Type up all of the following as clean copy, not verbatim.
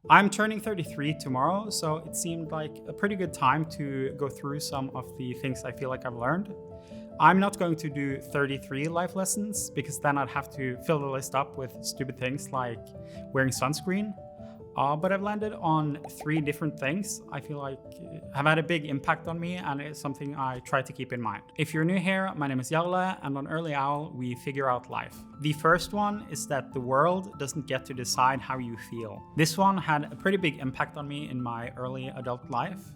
I'm turning 33 tomorrow, so it seemed like a pretty good time to go through some of the things I feel like I've learned. I'm not going to do 33 life lessons because then I'd have to fill the list up with stupid things like wearing sunscreen. But I've landed on three different things I feel like have had a big impact on me, and it's something I try to keep in mind. If you're new here, my name is Jarle, and on Early Owl, we figure out life. The first one is that the world doesn't get to decide how you feel. This one had a pretty big impact on me in my early adult life.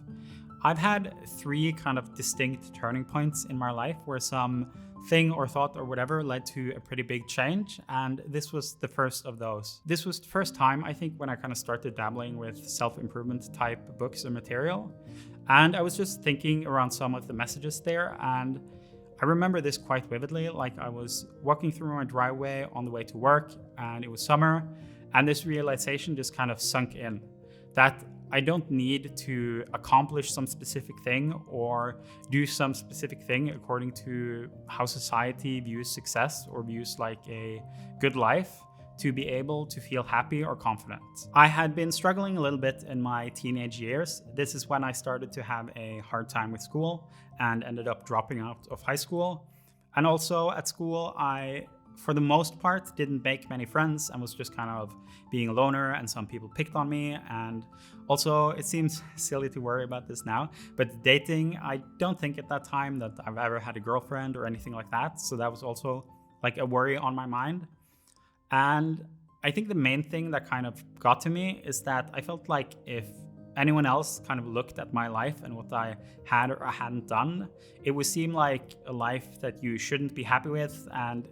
I've had three kind of distinct turning points in my life where some thing or thought or whatever led to a pretty big change, and this was the first of those. This was the first time, I think, when I kind of started dabbling with self-improvement type books and material, and I was just thinking around some of the messages there, and I remember this quite vividly. Like, I was walking through my driveway on the way to work, and it was summer, and this realization just kind of sunk in that I don't need to accomplish some specific thing or do some specific thing according to how society views success or views like a good life to be able to feel happy or confident. I had been struggling a little bit in my teenage years. This is when I started to have a hard time with school and ended up dropping out of high school. And also at school, I, for the most part, didn't make many friends and was just kind of being a loner, and some people picked on me. And also, it seems silly to worry about this now, but dating, I don't think at that time that I've ever had a girlfriend or anything like that. So that was also like a worry on my mind. And I think the main thing that kind of got to me is that I felt like if anyone else kind of looked at my life and what I had or hadn't done, it would seem like a life that you shouldn't be happy with, and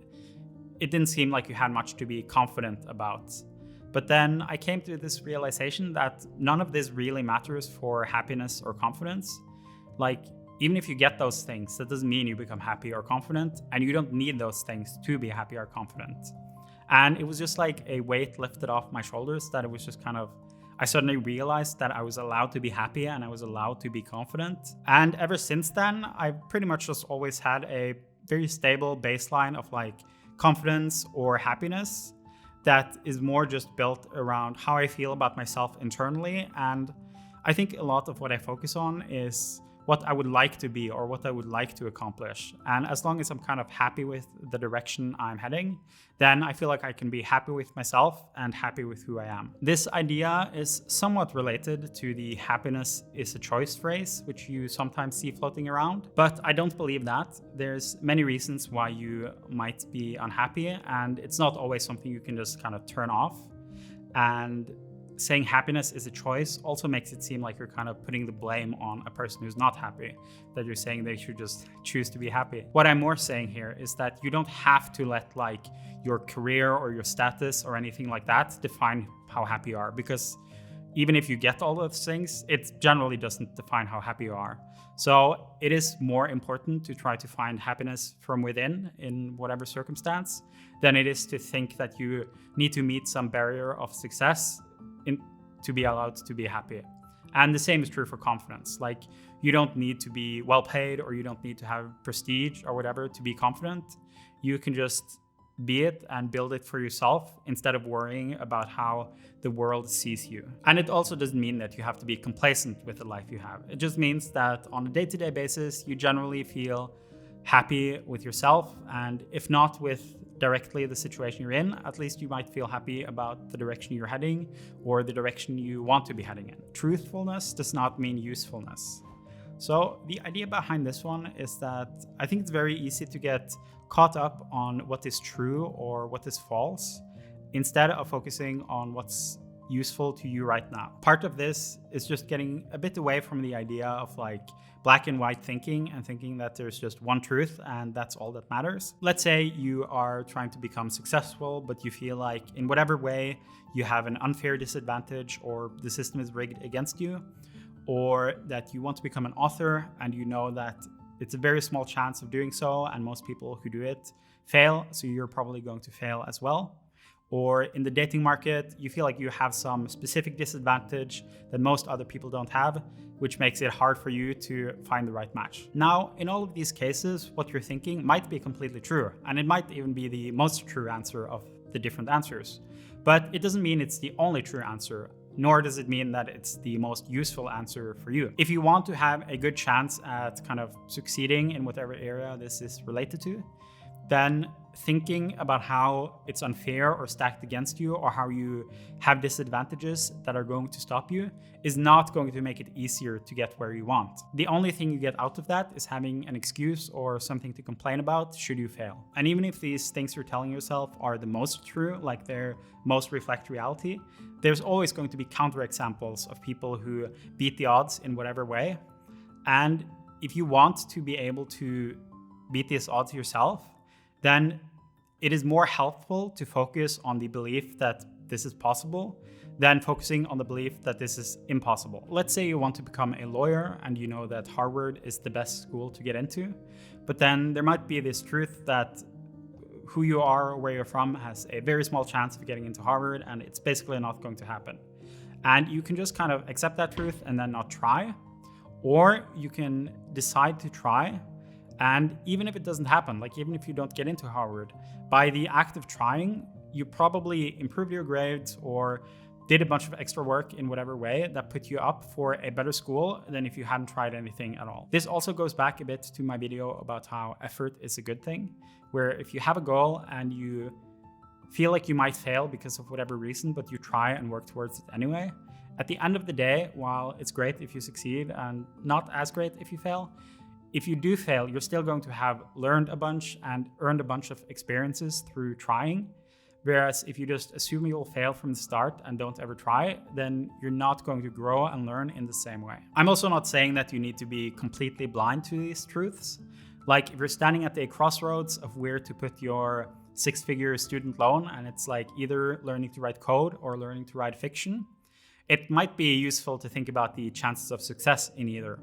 it didn't seem like you had much to be confident about. But then I came to this realization that none of this really matters for happiness or confidence. Like, even if you get those things, that doesn't mean you become happy or confident, and you don't need those things to be happy or confident. And it was just like a weight lifted off my shoulders, that it was just kind of, I suddenly realized that I was allowed to be happy and I was allowed to be confident. And ever since then, I've pretty much just always had a very stable baseline of like confidence or happiness that is more just built around how I feel about myself internally. And I think a lot of what I focus on is what I would like to be or what I would like to accomplish. And as long as I'm kind of happy with the direction I'm heading, then I feel like I can be happy with myself and happy with who I am. This idea is somewhat related to the happiness is a choice phrase, which you sometimes see floating around, but I don't believe that. There's many reasons why you might be unhappy, and it's not always something you can just kind of turn off. And saying happiness is a choice also makes it seem like you're kind of putting the blame on a person who's not happy, that you're saying they should just choose to be happy. What I'm more saying here is that you don't have to let like your career or your status or anything like that define how happy you are, because even if you get all those things, it generally doesn't define how happy you are. So it is more important to try to find happiness from within in whatever circumstance than it is to think that you need to meet some barrier of success to be allowed to be happy. And the same is true for confidence. Like, you don't need to be well paid or you don't need to have prestige or whatever to be confident. You can just be it and build it for yourself instead of worrying about how the world sees you. And it also doesn't mean that you have to be complacent with the life you have. It just means that on a day-to-day basis, you generally feel happy with yourself, and if not with directly the situation you're in, at least you might feel happy about the direction you're heading or the direction you want to be heading in. Truthfulness does not mean usefulness. So the idea behind this one is that I think it's very easy to get caught up on what is true or what is false instead of focusing on what's useful to you right now. Part of this is just getting a bit away from the idea of like black and white thinking and thinking that there's just one truth and that's all that matters. Let's say you are trying to become successful, but you feel like in whatever way you have an unfair disadvantage or the system is rigged against you, or that you want to become an author and you know that it's a very small chance of doing so and most people who do it fail, so you're probably going to fail as well. Or in the dating market, you feel like you have some specific disadvantage that most other people don't have, which makes it hard for you to find the right match. Now, in all of these cases, what you're thinking might be completely true, and it might even be the most true answer of the different answers. But it doesn't mean it's the only true answer. nor does it mean that it's the most useful answer for you. If you want to have a good chance at kind of succeeding in whatever area this is related to, then thinking about how it's unfair or stacked against you, or how you have disadvantages that are going to stop you, is not going to make it easier to get where you want. The only thing you get out of that is having an excuse or something to complain about should you fail. And even if these things you're telling yourself are the most true, like they're most reflect reality, there's always going to be counterexamples of people who beat the odds in whatever way. And if you want to be able to beat these odds yourself, then it is more helpful to focus on the belief that this is possible than focusing on the belief that this is impossible. Let's say you want to become a lawyer and you know that Harvard is the best school to get into, but then there might be this truth that who you are or where you're from has a very small chance of getting into Harvard, and it's basically not going to happen. And you can just kind of accept that truth and then not try, or you can decide to try. And even if it doesn't happen, like even if you don't get into Harvard, by the act of trying, you probably improved your grades or did a bunch of extra work in whatever way that put you up for a better school than if you hadn't tried anything at all. This also goes back a bit to my video about how effort is a good thing, where if you have a goal and you feel like you might fail because of whatever reason, but you try and work towards it anyway, at the end of the day, while it's great if you succeed and not as great if you fail, if you do fail, you're still going to have learned a bunch and earned a bunch of experiences through trying. Whereas if you just assume you'll fail from the start and don't ever try, then you're not going to grow and learn in the same way. I'm also not saying that you need to be completely blind to these truths. Like if you're standing at a crossroads of where to put your 6-figure student loan, and it's like either learning to write code or learning to write fiction, it might be useful to think about the chances of success in either.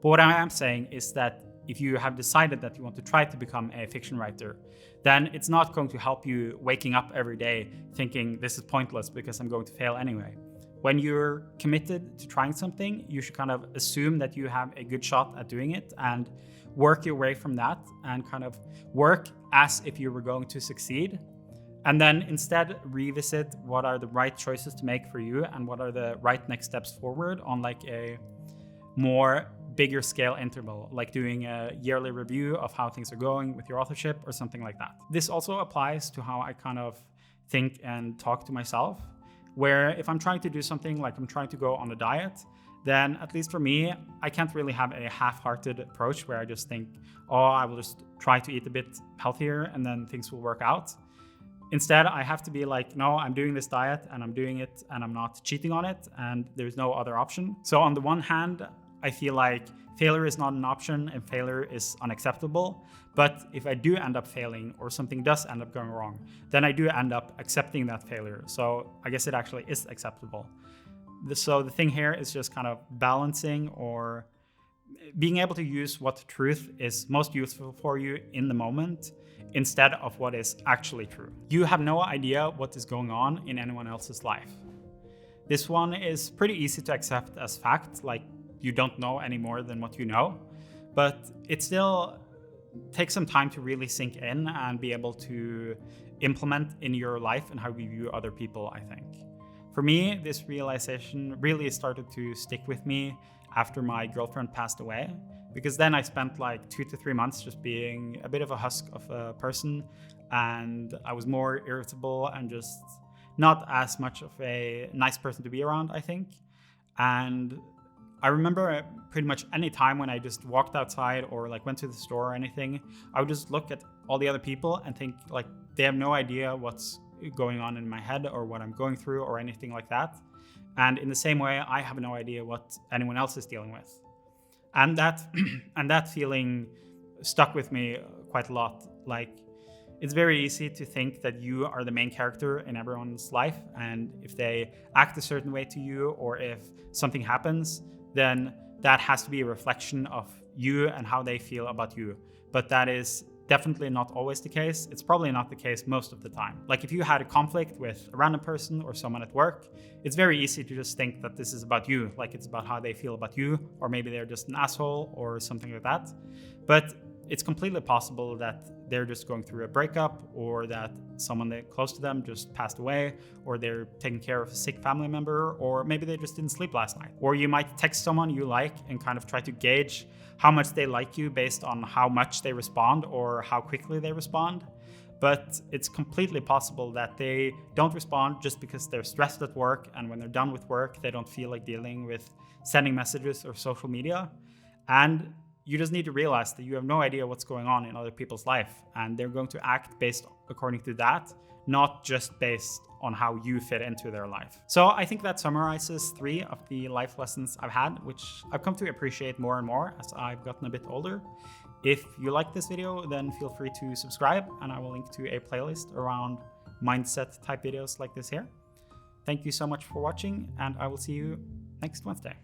But what I am saying is that if you have decided that you want to try to become a fiction writer, then it's not going to help you waking up every day thinking this is pointless because I'm going to fail anyway. When you're committed to trying something, you should kind of assume that you have a good shot at doing it and work your way from that and kind of work as if you were going to succeed. And then instead revisit what are the right choices to make for you and what are the right next steps forward on like a more bigger scale interval, like doing a yearly review of how things are going with your authorship or something like that. This also applies to how I kind of think and talk to myself, where if I'm trying to do something like I'm trying to go on a diet, then at least for me, I can't really have a half-hearted approach where I just think, oh, I will just try to eat a bit healthier and then things will work out. Instead, I have to be like, no, I'm doing this diet and I'm doing it and I'm not cheating on it and there's no other option. So on the one hand, I feel like failure is not an option and failure is unacceptable. But if I do end up failing or something does end up going wrong, then I do end up accepting that failure. So I guess it actually is acceptable. So the thing here is just kind of balancing or being able to use what truth is most useful for you in the moment instead of what is actually true. You have no idea what is going on in anyone else's life. This one is pretty easy to accept as fact, like you don't know any more than what you know, but it still takes some time to really sink in and be able to implement in your life and how we view other people, I think. For me, this realization really started to stick with me after my girlfriend passed away, because then I spent like 2 to 3 months just being a bit of a husk of a person, and I was more irritable and just not as much of a nice person to be around, I think. And I remember pretty much any time when I just walked outside or like went to the store or anything, I would just look at all the other people and think like they have no idea what's going on in my head or what I'm going through or anything like that. And in the same way, I have no idea what anyone else is dealing with. And that feeling stuck with me quite a lot. Like, it's very easy to think that you are the main character in everyone's life, and if they act a certain way to you or if something happens, then that has to be a reflection of you and how they feel about you. But that is definitely not always the case. It's probably not the case most of the time. Like if you had a conflict with a random person or someone at work, it's very easy to just think that this is about you, like it's about how they feel about you, or maybe they're just an asshole or something like that. But It's completely possible that they're just going through a breakup, or that someone that close to them just passed away, or they're taking care of a sick family member, or maybe they just didn't sleep last night. Or you might text someone you like and kind of try to gauge how much they like you based on how much they respond or how quickly they respond. But it's completely possible that they don't respond just because they're stressed at work, and when they're done with work, they don't feel like dealing with sending messages or social media. And you just need to realize that you have no idea what's going on in other people's life, and they're going to act based according to that, not just based on how you fit into their life. So I think that summarizes 3 of the life lessons I've had, which I've come to appreciate more and more as I've gotten a bit older. If you like this video, then feel free to subscribe, and I will link to a playlist around mindset type videos like this here. Thank you so much for watching, and I will see you next Wednesday.